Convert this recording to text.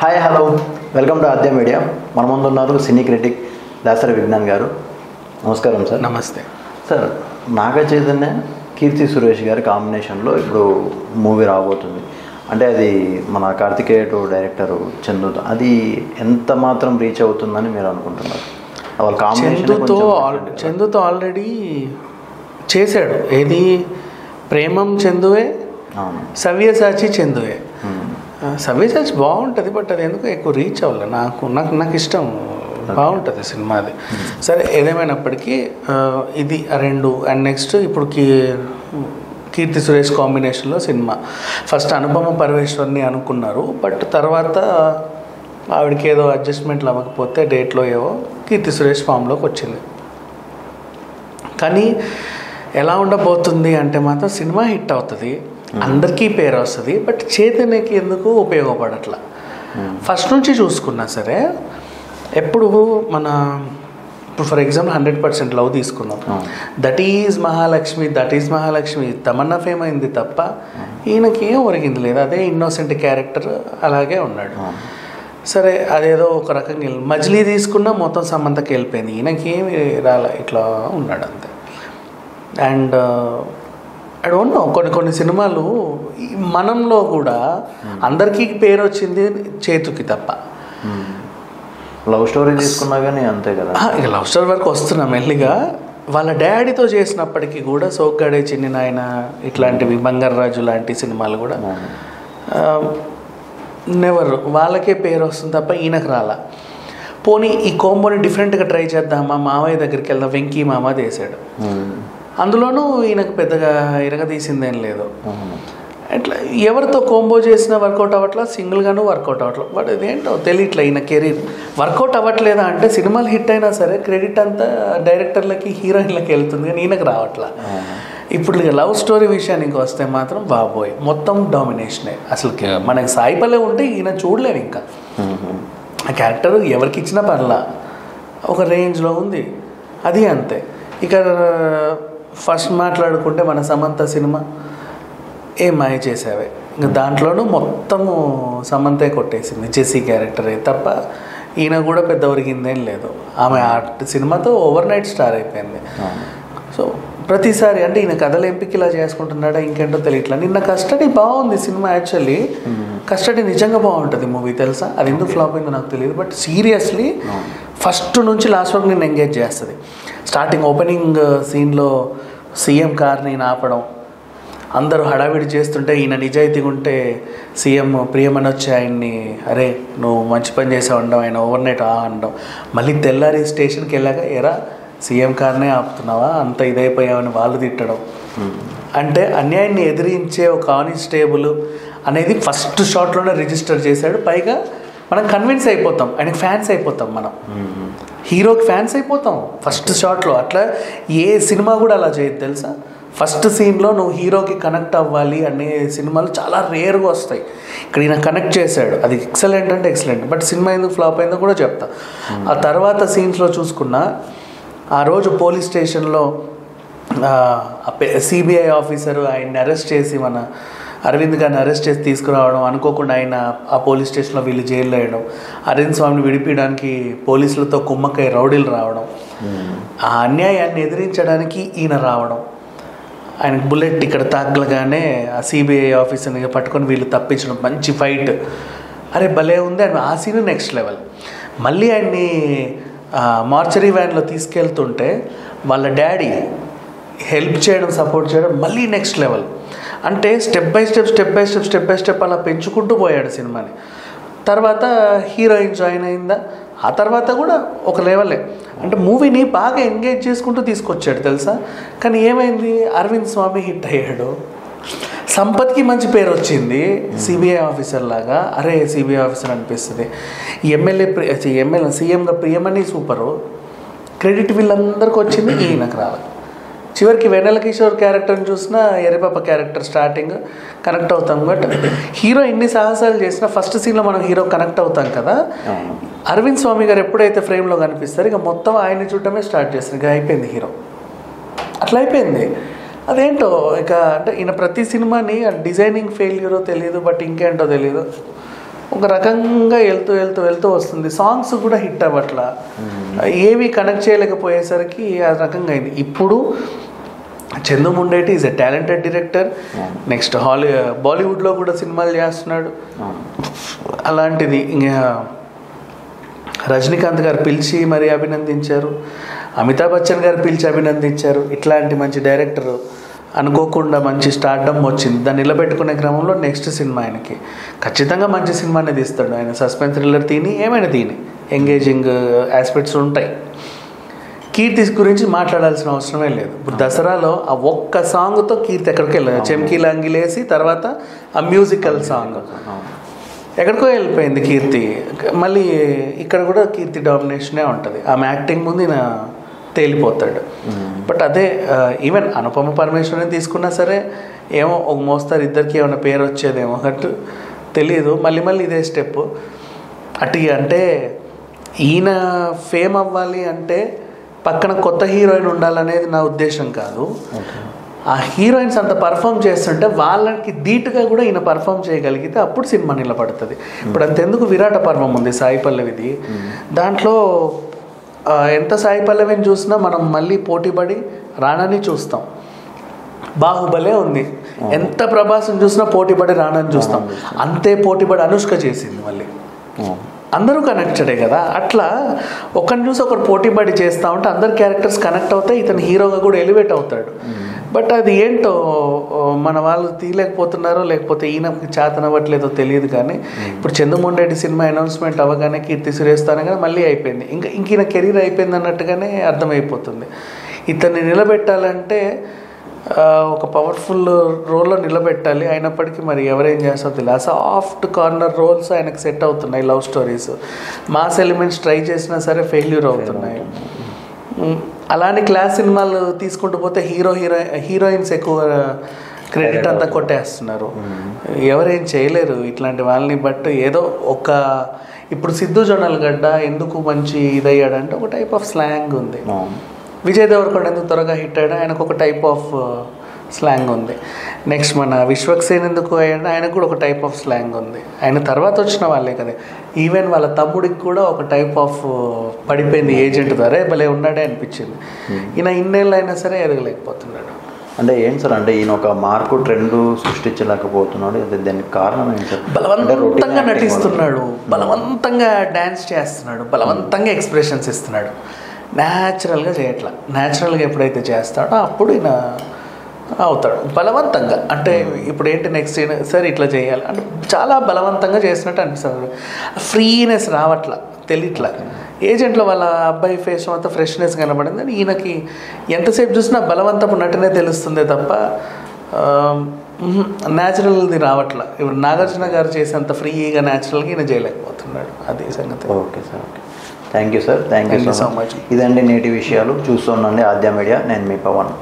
Hi hello welcome to Aadya media. మన ముందు ఉన్నారు సినీ క్రిటిక్ దాసరి విజ్ఞాన్ గారు. నమస్కారం సార్. నమస్తే సార్. నాగ చైతన్య కీర్తి సురేష్ గారి కాంబినేషన్లో ఇప్పుడు మూవీ రాబోతుంది. అంటే అది మన కార్తికేయ డైరెక్టర్ చందు. అది ఎంత మాత్రం రీచ్ అవుతుందని మీరు అనుకుంటున్నారు? వాళ్ళ కాంబినేషన్ చందుతో ఆల్రెడీ చేశాడు. ఏది ప్రేమం చందువే, సవ్యసాచి చందువే. సవ్యసాచి బాగుంటుంది, బట్ అది ఎందుకు ఎక్కువ రీచ్ అవ్వాలి. నాకు ఇష్టం, బాగుంటుంది సినిమా అది. సరే, ఏదేమైనప్పటికీ ఇది రెండు. అండ్ నెక్స్ట్ ఇప్పుడు కీర్తి సురేష్ కాంబినేషన్లో సినిమా. ఫస్ట్ అనుపమ పరమేశ్వర్ని అనుకున్నారు, బట్ తర్వాత ఆవిడకి ఏదో అడ్జస్ట్మెంట్లు అవ్వకపోతే డేట్లో ఏవో కీర్తి సురేష్ ఫామ్లోకి వచ్చింది. కానీ ఎలా ఉండబోతుంది అంటే మాత్రం సినిమా హిట్ అవుతుంది, అందరికీ పేరు వస్తుంది, బట్ చైతన్యకి ఎందుకు ఉపయోగపడట్లా. ఫస్ట్ నుంచి చూసుకున్నా సరే, ఎప్పుడు ఇప్పుడు ఫర్ ఎగ్జాంపుల్ 100% లవ్ తీసుకున్నాం. That is Mahalakshmi Tamannaah fame అయింది తప్ప ఈయనకి ఏం ఒరిగింది లేదు. అదే ఇన్నోసెంట్ క్యారెక్టర్ అలాగే ఉన్నాడు. సరే, అదేదో ఒక రకంగా మజిలీ తీసుకున్నా మొత్తం సమంతకి వెళ్ళిపోయింది, ఈయనకి ఏమి రాలే, ఇట్లా ఉన్నాడు అంతే. అండ్ ఐ డోంట్ నో, కొన్ని సినిమాలు మనంలో కూడా అందరికీ పేరు వచ్చింది చేతుకి తప్ప. లవ్ స్టోరీ తీసుకున్నా కానీ అంతే కదా. ఇక లవ్ స్టోరీ వరకు వస్తున్నాం మెల్లిగా. వాళ్ళ డాడీతో చేసినప్పటికీ కూడా సోగ్గాడే చిన్ని నాయన ఇట్లాంటివి, బంగారాజు లాంటి సినిమాలు కూడా నెవర్ వాళ్ళకే పేరు వస్తుంది తప్ప ఈయనకు రాలా. పోనీ ఈ కోంబోని డిఫరెంట్గా ట్రై చేద్దామా, మామయ్య దగ్గరికి వెళ్దాం, వెంకీ మామ చేశాడు. అందులోనూ ఈయనకు పెద్దగా ఇరగదీసిందేం లేదు. అట్లా ఎవరితో కోంబో చేసినా వర్కౌట్ అవ్వట్లా, సింగిల్గానూ వర్కౌట్ అవ్వట్లేదు. బట్ ఇదేంటో తెలియట్లే, ఈయన కెరీర్ వర్కౌట్ అవ్వట్లేదా అంటే సినిమాలు హిట్ అయినా సరే క్రెడిట్ అంతా డైరెక్టర్లకి, హీరోయిన్లకి వెళ్తుంది, కానీ ఈయనకు రావట్లా. ఇప్పుడు ఇక లవ్ స్టోరీ విషయానికి వస్తే మాత్రం బాబోయ్ మొత్తం డామినేషనే. అసలు మనకి సాయిపల్లె ఉంటే ఈయన చూడలేము ఇంకా. ఆ క్యారెక్టర్ ఎవరికి ఇచ్చినా పర్లా, ఒక రేంజ్లో ఉంది, అది అంతే. ఇక ఫస్ట్ మాట్లాడుకుంటే మన సమంత సినిమా ఏ మాయ చేసావే, ఇంకా దాంట్లోనూ మొత్తము సమంతే కొట్టేసింది, జెస్సీ క్యారెక్టరే తప్ప ఈయన కూడా పెద్ద ఒరిగిందేం లేదు. ఆమె ఆ సినిమాతో ఓవర్ నైట్ స్టార్ అయిపోయింది. సో ప్రతిసారి అంటే ఈయన కథల ఎంపిక ఇలా చేసుకుంటున్నాడా ఇంకేంటో తెలియట్లా. నిన్న కస్టడీ బాగుంది సినిమా, యాక్చువల్లీ కస్టడీ నిజంగా బాగుంటుంది మూవీ, తెలుసా? అది ఎందుకు ఫ్లాప్ అయిందో నాకు తెలియదు, బట్ సీరియస్లీ ఫస్ట్ నుంచి లాస్ట్ వరకు నేను ఎంగేజ్ చేస్తుంది. స్టార్టింగ్ ఓపెనింగ్ సీన్లో సీఎం కార్ని ఆపడం, అందరూ హడావిడి చేస్తుంటే ఈయన నిజాయితీగా ఉంటే సీఎం ప్రియమని వచ్చి ఆయన్ని అరే నువ్వు మంచి పని చేసావు అనడం, ఆయన ఓవర్ నైట్ అనడం, మళ్ళీ తెల్లారి స్టేషన్కి వెళ్ళాక ఎరా సీఎం కార్నే ఆపుతున్నావా, అంత ఇదైపోయావని వాళ్ళు తిట్టడం. అంటే అన్యాయాన్ని ఎదిరించే ఒక కానిస్టేబుల్ అనేది ఫస్ట్ షాట్లోనే రిజిస్టర్ చేశాడు. పైగా మనం కన్విన్స్ అయిపోతాం, ఆయనకి ఫ్యాన్స్ అయిపోతాం, మనం హీరోకి ఫ్యాన్స్ అయిపోతాం ఫస్ట్ షాట్లో. అట్లా ఏ సినిమా కూడా అలా చేయదు, తెలుసా? ఫస్ట్ సీన్లో నువ్వు హీరోకి కనెక్ట్ అవ్వాలి అనే సినిమాలు చాలా రేర్గా వస్తాయి. ఇక్కడ ఈయన కనెక్ట్ చేశాడు, అది ఎక్సలెంట్ అంటే ఎక్సలెంట్. బట్ సినిమా ఎందుకు ఫ్లాప్ అయిందో కూడా చెప్తా. ఆ తర్వాత సీన్స్లో చూసుకున్నా, ఆ రోజు పోలీస్ స్టేషన్లో సిబిఐ ఆఫీసరు ఆయన్ని అరెస్ట్ చేసి, మన అరవింద్ గారిని అరెస్ట్ చేసి తీసుకురావడం, అనుకోకుండా ఆయన ఆ పోలీస్ స్టేషన్లో వీళ్ళు జైల్లో వేయడం, అరవింద్ స్వామిని విడిపించడానికి పోలీసులతో కుమ్మక్కై రౌడీలు రావడం, ఆ అన్యాయాన్ని ఎదిరించడానికి ఈయన రావడం, ఆయనకు బుల్లెట్ ఇక్కడ తాగలగానే ఆ సిబిఐ ఆఫీసర్ని పట్టుకొని వీళ్ళు తప్పించడం, మంచి ఫైట్, అరే భలే ఉంది. అండ్ ఆ సీన్ నెక్స్ట్ లెవెల్. మళ్ళీ ఆయన్ని మార్చరీ వ్యాన్లో తీసుకెళ్తుంటే వాళ్ళ డాడీ హెల్ప్ చేయడం, సపోర్ట్ చేయడం, మళ్ళీ నెక్స్ట్ లెవెల్. అంటే స్టెప్ బై స్టెప్ అలా పెంచుకుంటూ పోయాడు సినిమాని. తర్వాత హీరోయిన్ జాయిన్ అయిందా, ఆ తర్వాత కూడా ఒక లెవెలే. అంటే మూవీని బాగా ఎంగేజ్ చేసుకుంటూ తీసుకొచ్చాడు, తెలుసా? కానీ ఏమైంది, అరవింద్ స్వామి హిట్ అయ్యాడు, సంపత్కి మంచి పేరు వచ్చింది సిబిఐ ఆఫీసర్ లాగా. అరే సిబిఐ ఆఫీసర్ అనిపిస్తుంది. ఎమ్మెల్యే సీఎంగా ప్రియమని సూపరు, క్రెడిట్ వీళ్ళందరికీ వచ్చింది, ఈయనకు రావాలి. చివరికి వెన్నెల కిషోర్ క్యారెక్టర్ని చూసినా ఎర్రపాప క్యారెక్టర్ స్టార్టింగ్ కనెక్ట్ అవుతాం. బట్ హీరో ఎన్ని సాహసాలు చేసినా ఫస్ట్ సీన్లో మనం హీరో కనెక్ట్ అవుతాం కదా. అరవింద్ స్వామి గారు ఎప్పుడైతే ఫ్రేమ్లో కనిపిస్తారు, ఇక మొత్తం ఆయన్ని చూడటమే స్టార్ట్ చేస్తారు, ఇక అయిపోయింది హీరో, అట్లా అయిపోయింది. అదేంటో ఇక అంటే ఈయన ప్రతి సినిమాని డిజైనింగ్ ఫెయిల్యూరో తెలియదు, బట్ ఇంకేంటో తెలియదు, ఒక రకంగా వెళ్తూ వెళ్తూ వెళ్తూ వస్తుంది. సాంగ్స్ కూడా హిట్ అవ్వట్లా, ఏవి కనెక్ట్ చేయలేకపోయేసరికి ఆ రకంగా అయింది. ఇప్పుడు Chandu Mundeti is a talented director. Next బాలీవుడ్లో కూడా సినిమాలు చేస్తున్నాడు. అలాంటిది ఇంకా రజనీకాంత్ గారు పిలిచి మరి అభినందించారు, అమితాబ్ బచ్చన్ గారు పిలిచి అభినందించారు. ఇట్లాంటి మంచి డైరెక్టర్ అనుకోకుండా మంచి స్టార్డమ్ వచ్చింది. దాన్ని నిలబెట్టుకునే క్రమంలో నెక్స్ట్ సినిమా ఆయనకి ఖచ్చితంగా మంచి సినిమానే తీస్తాడు. ఆయన సస్పెన్స్ థ్రిల్లర్ ఏమైనా ఎంగేజింగ్ ఆస్పెక్ట్స్ ఉంటాయి. కీర్తి గురించి మాట్లాడాల్సిన అవసరమే లేదు. ఇప్పుడు దసరాలో ఆ ఒక్క సాంగ్తో కీర్తి ఎక్కడికి వెళ్ళదు. చెమ్కీలు అంగిలేసి తర్వాత ఆ మ్యూజికల్ సాంగ్ ఎక్కడికో వెళ్ళిపోయింది కీర్తి. మళ్ళీ ఇక్కడ కూడా కీర్తి డామినేషనే ఉంటుంది. ఆమె యాక్టింగ్ ముందు ఈయన తేలిపోతాడు. బట్ అదే ఈవెన్ అనుపమ పరమేశ్వరిని తీసుకున్నా సరే ఏమో ఒక మోస్తారు ఇద్దరికి ఏమైనా పేరు వచ్చేదేమో అన్నట్టు తెలియదు. మళ్ళీ ఇదే స్టెప్ అటు. అంటే ఈయన ఫేమ్ అవ్వాలి అంటే పక్కన కొత్త హీరోయిన్ ఉండాలనేది నా ఉద్దేశం కాదు. ఆ హీరోయిన్స్ అంత పర్ఫామ్ చేస్తుంటే వాళ్ళకి ధీటుగా కూడా ఈయన పర్ఫామ్ చేయగలిగితే అప్పుడు సినిమా నిలబడుతుంది. ఇప్పుడు అంతెందుకు విరాట పర్వం ఉంది సాయి పల్లవిది, దాంట్లో ఎంత సాయి పల్లవిని చూసినా మనం మళ్ళీ పోటీపడి రాణాని చూస్తాం. బాహుబలే ఉంది, ఎంత ప్రభాస్ని చూసినా పోటీపడి రాణాని చూస్తాం. అంతే పోటీపడి అనుష్క చేసింది. మళ్ళీ అందరూ కనెక్టెడే కదా. అట్లా ఒకరిని చూసి ఒకరు పోటీపడి చేస్తూ ఉంటే అందరు క్యారెక్టర్స్ కనెక్ట్ అవుతాయి, ఇతను హీరోగా కూడా ఎలివేట్ అవుతాడు. బట్ అది ఏంటో మన వాళ్ళు తీయలేకపోతున్నారో లేకపోతే ఈయనకి చేతనవ్వట్లేదో తెలియదు. కానీ ఇప్పుడు చంద్రమోహన్ సినిమా అనౌన్స్మెంట్ అవ్వగానే కీర్తి సురేష్ తానగానే మళ్ళీ అయిపోయింది. ఇంక ఈయన కెరీర్ అయిపోయింది అన్నట్టుగానే అర్థమైపోతుంది. ఇతన్ని నిలబెట్టాలంటే ఒక పవర్ఫుల్ రోల్లో నిలబెట్టాలి. అయినప్పటికీ మరి ఎవరేం చేస్తారో తెలియదు. సాఫ్ట్ కార్నర్ రోల్స్ ఆయనకు సెట్ అవుతున్నాయి. Love stories mass elements try చేసినా సరే ఫెయిల్యూర్ అవుతున్నాయి. అలానే క్లాస్ సినిమాలు తీసుకుంటూ పోతే హీరోయిన్స్ ఎక్కువ క్రెడిట్ అంతా కొట్టేస్తున్నారు. ఎవరేం చేయలేరు ఇట్లాంటి వాళ్ళని. బట్ ఏదో ఒక ఇప్పుడు సిద్ధు జొన్నలగడ్డ ఎందుకు మంచి ఇదయ్యాడంటే ఒక టైప్ ఆఫ్ స్లాంగ్ ఉంది. విజయ్ దేవరకొండ ఎందుకు త్వరగా హిట్ అయ్యాడు, ఆయనకు ఒక టైప్ ఆఫ్ స్లాంగ్ ఉంది. నెక్స్ట్ మన విశ్వక్సేన్ ఎందుకు అయ్యాడు, ఆయనకు కూడా ఒక టైప్ ఆఫ్ స్లాంగ్ ఉంది. ఆయన తర్వాత వచ్చిన వాళ్ళే కదా. ఈవెన్ వాళ్ళ తమ్ముడికి కూడా ఒక టైప్ ఆఫ్ పడిపోయింది ఏజెంట్ ద్వారా, భలే ఉన్నాడే అనిపించింది. ఈయన ఇన్నేళ్ళు అయినా సరే ఎదగలేకపోతున్నాడు. అంటే ఏంటి సార్, అంటే ఈయన ఒక మార్కు ట్రెండ్ సృష్టించలేకపోతున్నాడు. దానికి కారణం ఏంటి సార్? బలవంతంగా నటిస్తున్నాడు, బలవంతంగా డ్యాన్స్ చేస్తున్నాడు, బలవంతంగా ఎక్స్ప్రెషన్స్ ఇస్తున్నాడు. న్యాచురల్గా చేయట్లా. న్యాచురల్గా ఎప్పుడైతే చేస్తాడో అప్పుడు ఈయన అవుతాడు. బలవంతంగా అంటే ఇప్పుడు ఏంటి నెక్స్ట్ సరే ఇట్లా చేయాలి అంటే చాలా బలవంతంగా చేసినట్టు అనిపిస్తుంది. ఫ్రీనెస్ రావట్లా, తెలియట్లా. ఏజెంట్లో వాళ్ళ అబ్బాయి ఫేస్ అంతా ఫ్రెష్నెస్ కనబడింది. అని ఈయనకి ఎంతసేపు చూసినా బలవంతపు నటనే తెలుస్తుందే తప్ప న్యాచురల్ది రావట్లా. ఇప్పుడు నాగార్జున గారు చేసేంత ఫ్రీగా న్యాచురల్గా ఈయన చేయలేకపోతున్నాడు. అది సంగతి. Okay sir, okay. Thank you sir, thank you so much. ఇదండి నేటి విషయాలు. చూస్తుండండి ఆద్య మీడియా. నేను మీ పవన్.